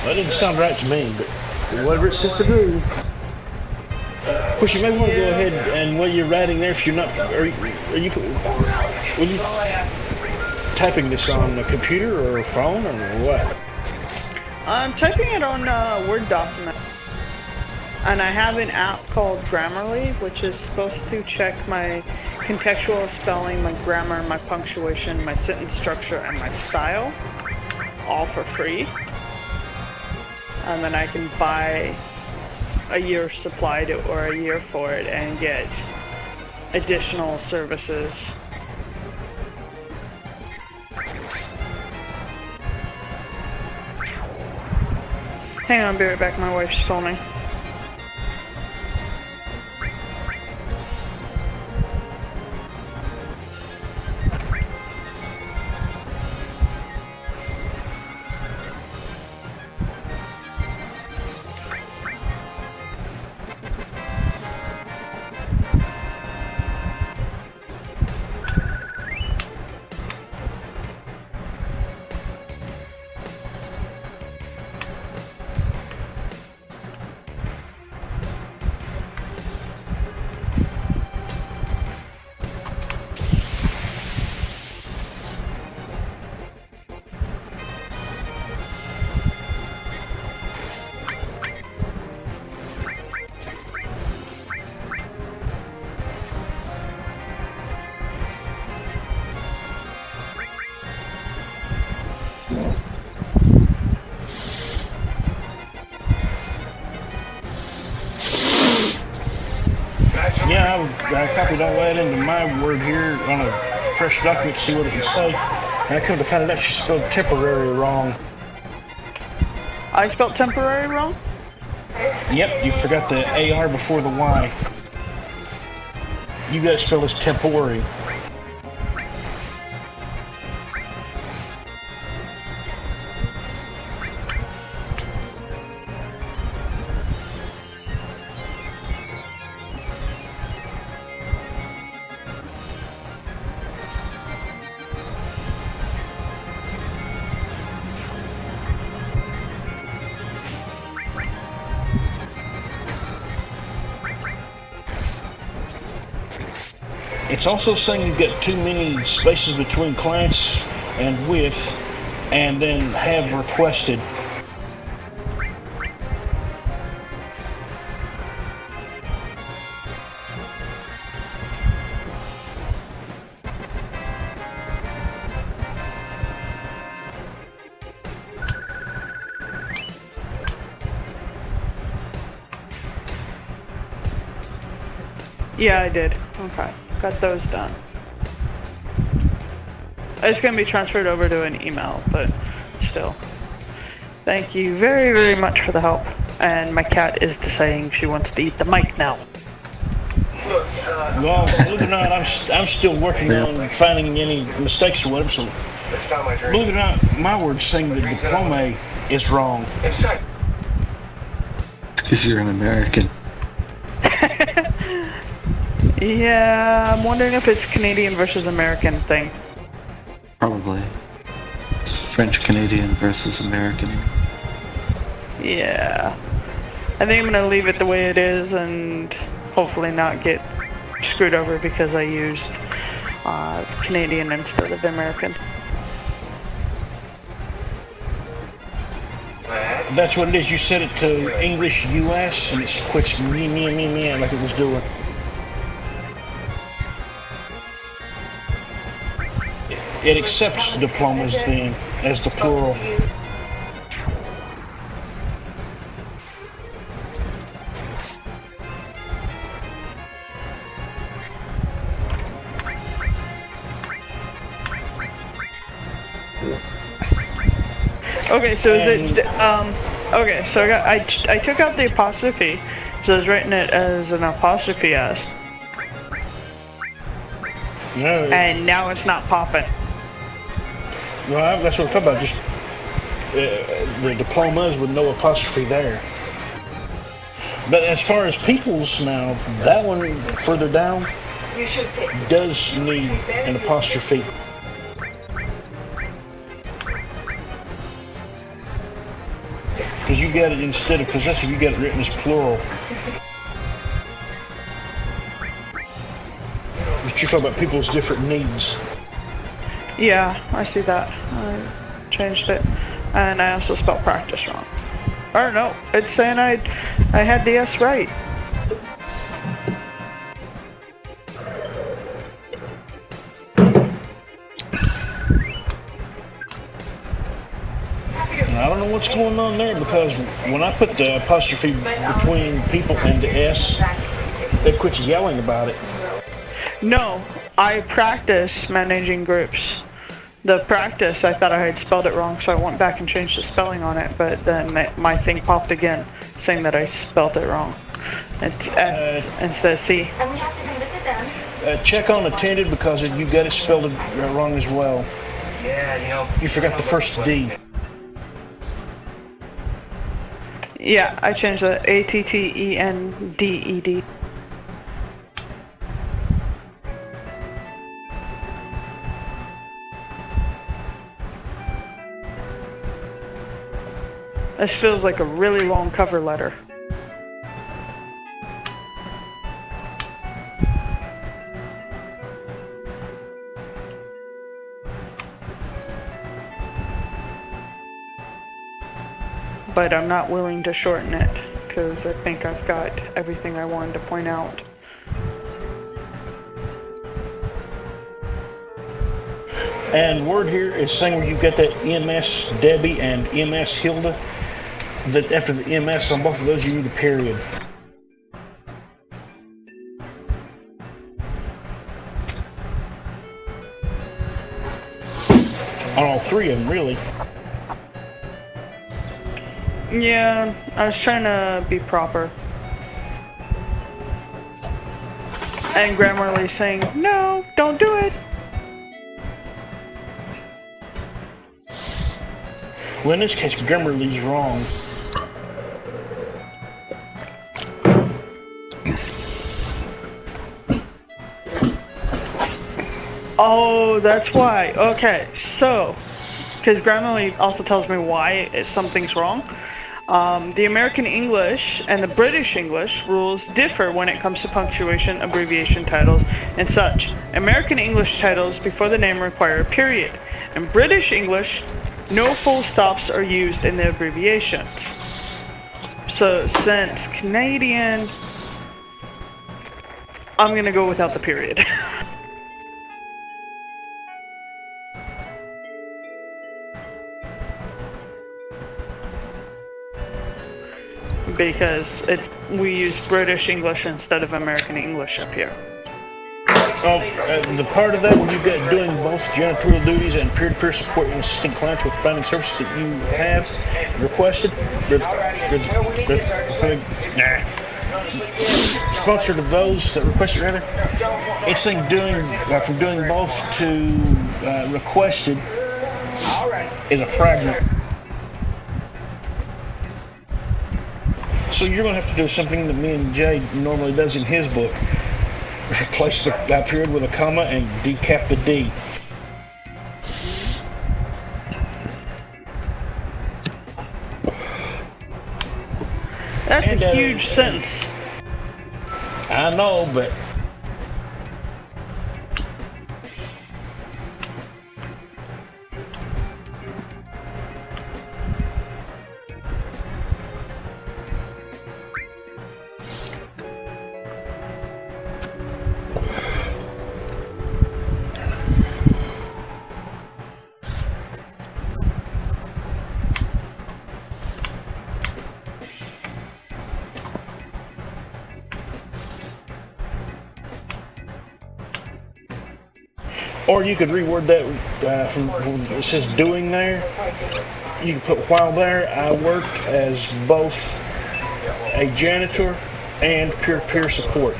That didn't sound right to me, but whatever it says to do. Of course, you may want to go ahead and while you're writing there, if you're not, are you typing this on a computer or a phone or what? I'm typing it on a Word document. And I have an app called Grammarly, which is supposed to check my contextual spelling, my grammar, my punctuation, my sentence structure, and my style, all for free. And then I can buy a year's supply or a year for it and get additional services. Hang on, I'll be right back, my wife's filming. Yeah, I copied all that into my Word here on a fresh document to see what it can say. And I come to find out she spelled temporary wrong. I spelled temporary wrong? Yep, you forgot the AR before the Y. You got it spelled as temporary. It's also saying you've got too many spaces between clients and with, and then have requested. Yeah, I did. Okay, got those done. It's gonna be transferred over to an email, but still. Thank you very, very much for the help. And my cat is saying she wants to eat the mic now. Well, believe it or not, I'm still working on finding any mistakes or whatever, so believe it or not, my word's saying that diploma is wrong. It's because you're an American. Yeah, I'm wondering if it's Canadian versus American thing. Probably. It's French-Canadian versus American. Yeah. I think I'm gonna leave it the way it is and hopefully not get screwed over because I used Canadian instead of American. That's what it is. You set it to English US and it quits me like it was doing. It accepts diplomas then as the plural. Okay, so is it okay, so I took out the apostrophe, so I was writing it as an apostrophe S. No. And now it's not popping. Well, that's what I'm talking about, just the diplomas with no apostrophe there. But as far as people's now, that one further down does need an apostrophe. Because you got it, instead of possessive, you got it written as plural. But you're talking about people's different needs. Yeah, I see that. I changed it. And I also spelled practice wrong. Or no, it's saying I had the S right. I don't know what's going on there, because when I put the apostrophe between people and the S, they quit yelling about it. No, I practice managing groups. The practice, I thought I had spelled it wrong, so I went back and changed the spelling on it, but then my thing popped again, saying that I spelled it wrong. It's S instead of C. And we have to revisit them. Check on attended, because you got it spelled wrong as well. Yeah, you know. You forgot the first D. Yeah, I changed the ATTENDED. This feels like a really long cover letter. But I'm not willing to shorten it, because I think I've got everything I wanted to point out. And word here is saying where you got that EMS Debbie and EMS Hilda, that after the EMS on both of those you need a period. On all three of them, really. Yeah, I was trying to be proper. And Grammarly saying, no, don't do it. Well, in this case, Grammarly's wrong. Oh, that's why. Okay, so, because Grammarly also tells me why something's wrong. The American English and the British English rules differ when it comes to punctuation, abbreviation titles, and such. American English titles before the name require a period. In British English, no full stops are used in the abbreviations. So, since Canadian, I'm gonna go without the period. Because we use British English instead of American English up here. Oh, the part of that where you've got doing both janitorial duties and peer-to-peer support and assisting clients with finding services that you have requested. Sponsored of those that requested, rather. It's saying doing from doing both to requested is a fragment. So you're going to have to do something that me and Jay normally does in his book. Replace the period with a comma and decap the D. That's a huge sentence. I know, but or you could reword that from it says doing there. You can put while there, I worked as both a janitor and peer-to-peer support.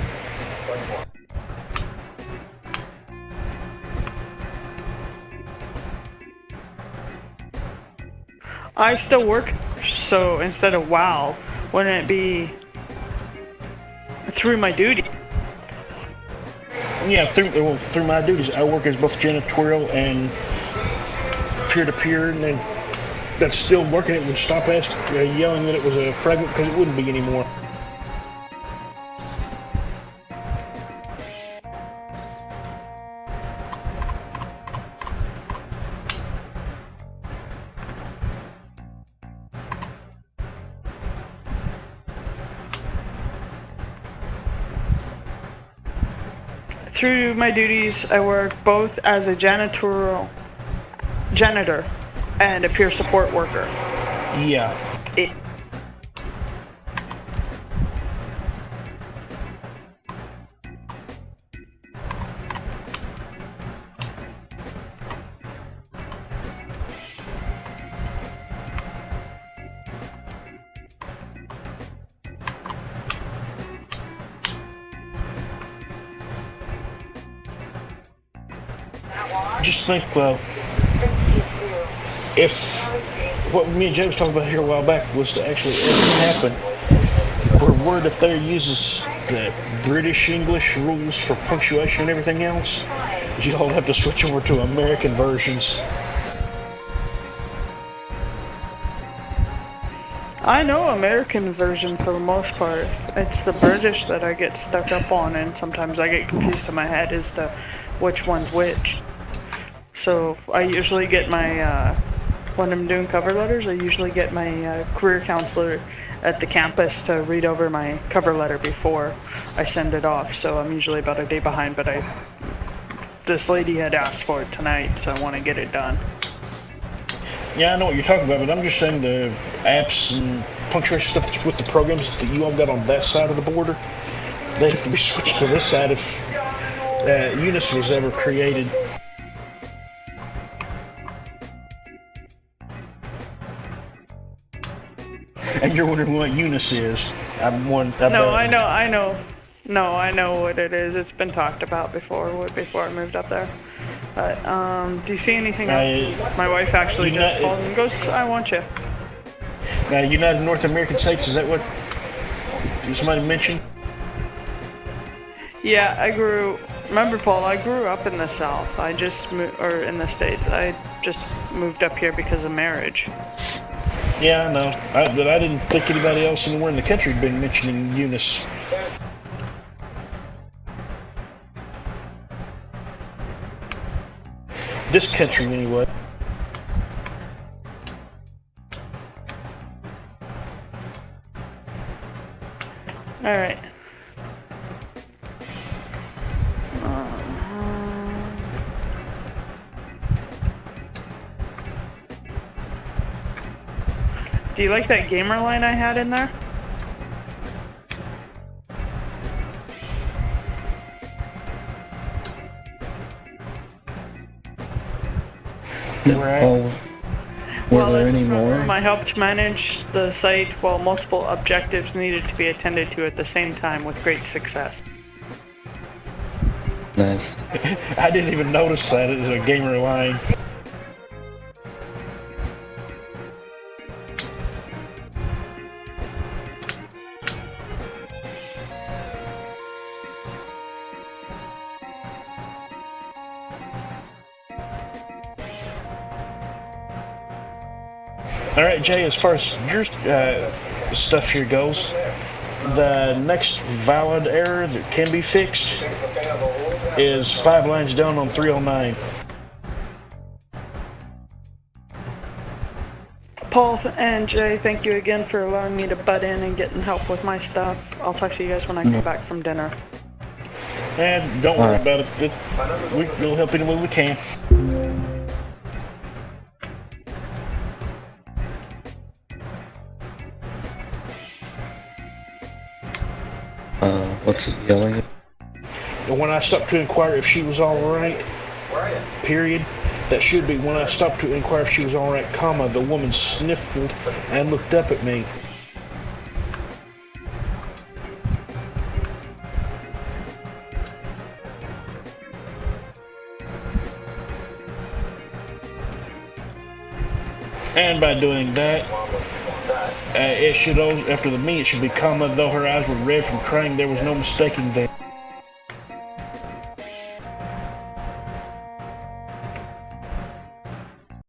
I still work, so instead of wow, wouldn't it be through my duty? Yeah, through my duties, I work as both janitorial and peer-to-peer, and then that's still working it would stop yelling that it was a fragment, because it wouldn't be anymore. Through my duties, I work both as a janitor and a peer support worker. Yeah. Just think, if what me and Jay was talking about here a while back was to actually ever happen, where Word up there uses the British English rules for punctuation and everything else, you all have to switch over to American versions. I know American version for the most part. It's the British that I get stuck up on, and sometimes I get confused in my head as to which one's which. So I usually get my, when I'm doing cover letters, I usually get my career counselor at the campus to read over my cover letter before I send it off. So I'm usually about a day behind, but this lady had asked for it tonight, so I want to get it done. Yeah, I know what you're talking about, but I'm just saying the apps and punctuation stuff that's with the programs that you all got on that side of the border, they have to be switched to this side if Eunice was ever created. And you're wondering what Eunice is. No, I know. No, I know what it is. It's been talked about before I moved up there. But, do you see anything else? My wife actually just called and goes, I want you. United North American States, is that what somebody mentioned? Yeah, remember Paul, I grew up in the South. I just or in the States. I just moved up here because of marriage. Yeah, I know. But I didn't think anybody else anywhere in the country had been mentioning Eunice. This country, anyway. Alright. Do you like that gamer line I had in there? No. Were there any more? I helped manage the site while multiple objectives needed to be attended to at the same time with great success. Nice. I didn't even notice that as a gamer line. Alright, Jay, as far as your stuff here goes, the next valid error that can be fixed is 5 lines down on 309. Paul and Jay, thank you again for allowing me to butt in and getting help with my stuff. I'll talk to you guys when I come back from dinner. And don't worry about it. We'll help any way we can. What's it yelling at? When I stopped to inquire if she was alright, period, that should be when I stopped to inquire if she was alright, comma, the woman sniffled and looked up at me. And by doing that, it should, after the me, it should be comma, though her eyes were red from crying, there was no mistaking them.